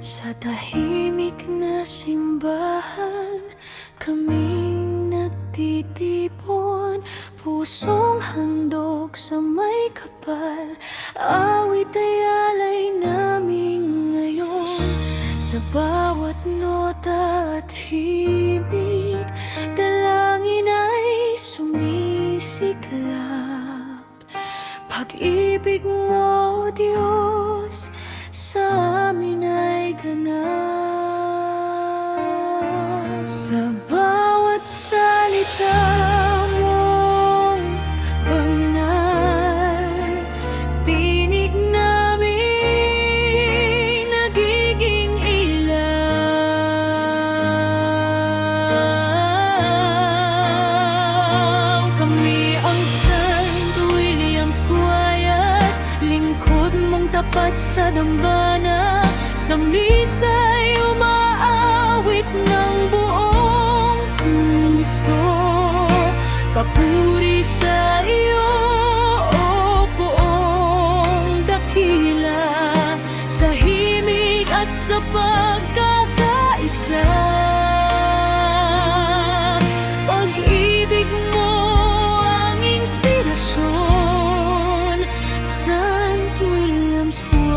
Sa tahimik na simbahan, kaming nagtitipon, pusong handog sa may kapal. Awit ay alay namin ngayon, sa bawat nota at himig, dalangin ay sumisiklab. Pag-ibig mo, Diyos, sa amin ay ganap. Sa bawat salita mong banal, tinig namin nagiging ilaw. Kami ang St. William's Choir, lingkod mong tapat sa dambana. Sa misa'y umaawit ng buong puso, papuri sa iyo, o buong dakila, sa himig at sa pagkakaisa. Pag-ibig mo ang inspirasyon, St. William's Choir.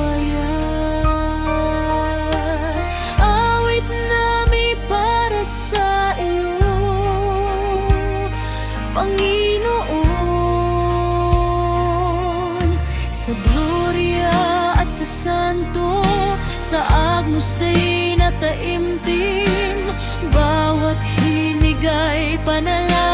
Panginoon, sa Gloria at sa Santo, sa Agnus Dei na taimtim, bawat himig ay panalangin.